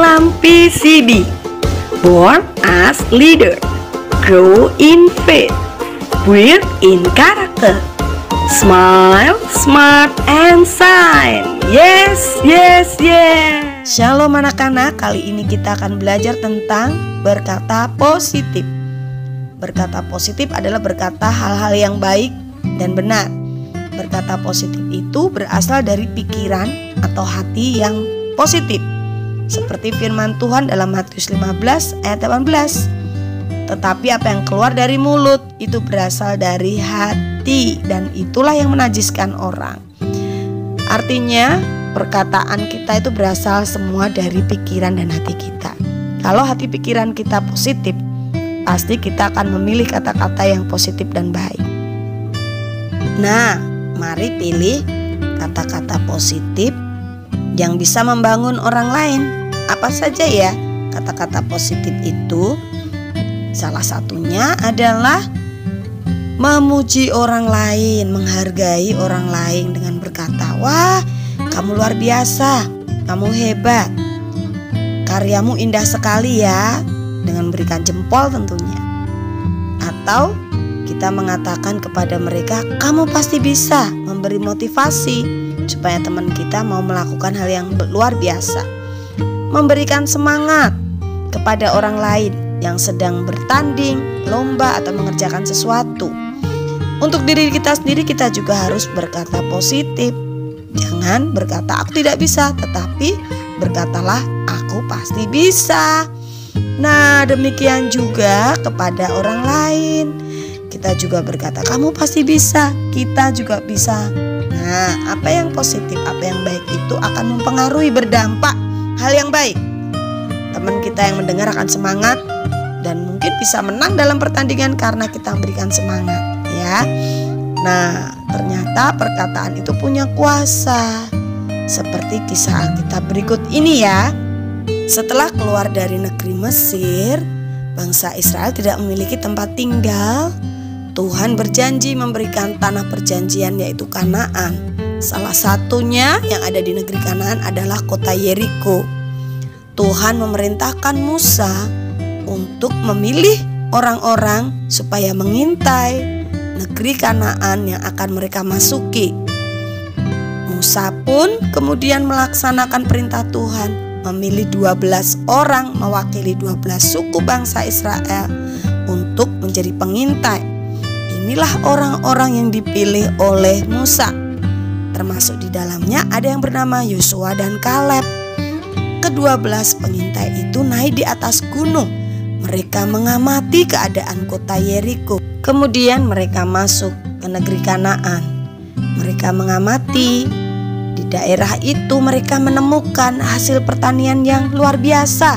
Salam PCB. Born as leader, grow in faith, build in character, smile, smart, and shine. Yes, yes, yes. Shalom anak-anak, kali ini kita akan belajar tentang berkata positif. Berkata positif adalah berkata hal-hal yang baik dan benar. Berkata positif itu berasal dari pikiran atau hati yang positif. Seperti firman Tuhan dalam Matius 15 ayat 18. Tetapi apa yang keluar dari mulut itu berasal dari hati, dan itulah yang menajiskan orang. Artinya perkataan kita itu berasal semua dari pikiran dan hati kita. Kalau hati pikiran kita positif, pasti kita akan memilih kata-kata yang positif dan baik. Nah, mari pilih kata-kata positif yang bisa membangun orang lain. Apa saja ya kata-kata positif itu? Salah satunya adalah memuji orang lain, menghargai orang lain dengan berkata, "Wah, kamu luar biasa, kamu hebat, karyamu indah sekali ya," dengan memberikan jempol tentunya. Atau kita mengatakan kepada mereka, "Kamu pasti bisa," memberi motivasi supaya teman kita mau melakukan hal yang luar biasa. Memberikan semangat kepada orang lain yang sedang bertanding, lomba, atau mengerjakan sesuatu. Untuk diri kita sendiri kita juga harus berkata positif. Jangan berkata aku tidak bisa, tetapi berkatalah aku pasti bisa. Nah, demikian juga kepada orang lain. Kita juga berkata kamu pasti bisa, kita juga bisa. Nah, apa yang positif, apa yang baik itu akan mempengaruhi, berdampak hal yang baik. Teman kita yang mendengar akan semangat dan mungkin bisa menang dalam pertandingan karena kita memberikan semangat, ya. Nah, ternyata perkataan itu punya kuasa. Seperti kisah Alkitab berikut ini ya. Setelah keluar dari negeri Mesir, bangsa Israel tidak memiliki tempat tinggal. Tuhan berjanji memberikan tanah perjanjian, yaitu Kanaan. Salah satunya yang ada di negeri Kanaan adalah kota Yeriko. Tuhan memerintahkan Musa untuk memilih orang-orang supaya mengintai negeri Kanaan yang akan mereka masuki. Musa pun kemudian melaksanakan perintah Tuhan, memilih 12 orang mewakili 12 suku bangsa Israel untuk menjadi pengintai. Inilah orang-orang yang dipilih oleh Musa. Termasuk di dalamnya ada yang bernama Yosua dan Kaleb. Ke-12 pengintai itu naik di atas gunung. Mereka mengamati keadaan kota Yeriko. Kemudian mereka masuk ke negeri Kanaan. Mereka mengamati. Di daerah itu mereka menemukan hasil pertanian yang luar biasa.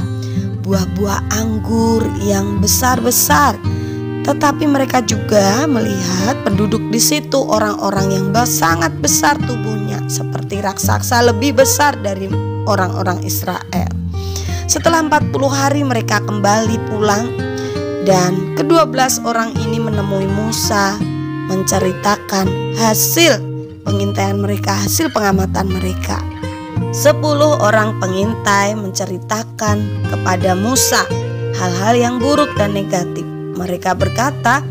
Buah-buah anggur yang besar-besar. Tetapi mereka juga melihat penduduk di situ orang-orang yang sangat besar tubuhnya, seperti raksasa, lebih besar dari orang-orang Israel. Setelah 40 hari mereka kembali pulang, dan ke-12 orang ini menemui Musa, menceritakan hasil pengintaian mereka, hasil pengamatan mereka. 10 orang pengintai menceritakan kepada Musa hal-hal yang buruk dan negatif. Mereka berkata,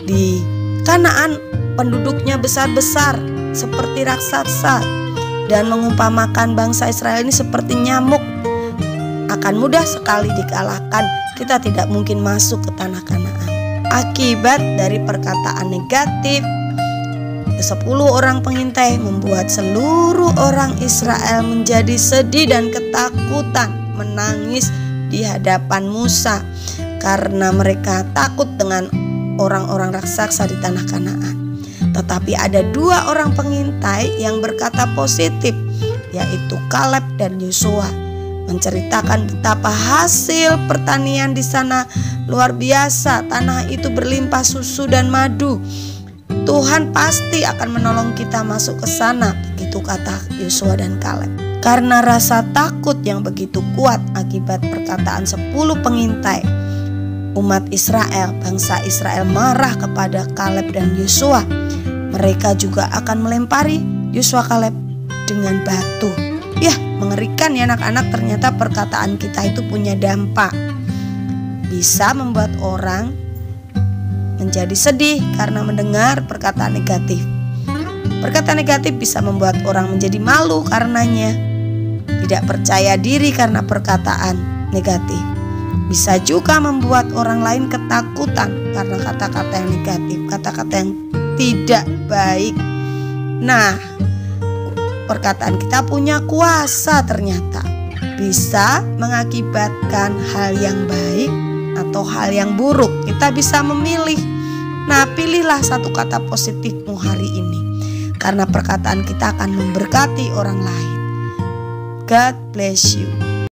di Kanaan penduduknya besar-besar seperti raksasa, dan mengumpamakan bangsa Israel ini seperti nyamuk, akan mudah sekali dikalahkan. Kita tidak mungkin masuk ke tanah Kanaan. Akibat dari perkataan negatif, 10 orang pengintai membuat seluruh orang Israel menjadi sedih dan ketakutan, menangis di hadapan Musa karena mereka takut dengan orang-orang raksasa di tanah Kanaan. Tetapi ada 2 orang pengintai yang berkata positif, yaitu Kaleb dan Yosua, menceritakan betapa hasil pertanian di sana luar biasa. Tanah itu berlimpah susu dan madu. Tuhan pasti akan menolong kita masuk ke sana, begitu kata Yosua dan Kaleb. Karena rasa takut yang begitu kuat akibat perkataan 10 pengintai, umat Israel, bangsa Israel marah kepada Kaleb dan Yosua. Mereka juga akan melempari Yosua Kaleb dengan batu. Ya, mengerikan ya anak-anak, ternyata perkataan kita itu punya dampak. Bisa membuat orang menjadi sedih karena mendengar perkataan negatif. Perkataan negatif bisa membuat orang menjadi malu karenanya, tidak percaya diri karena perkataan negatif. Bisa juga membuat orang lain ketakutan karena kata-kata yang negatif, kata-kata yang tidak baik. Nah, perkataan kita punya kuasa ternyata. Bisa mengakibatkan hal yang baik atau hal yang buruk. Kita bisa memilih. Nah, pilihlah satu kata positifmu hari ini, karena perkataan kita akan memberkati orang lain. God bless you.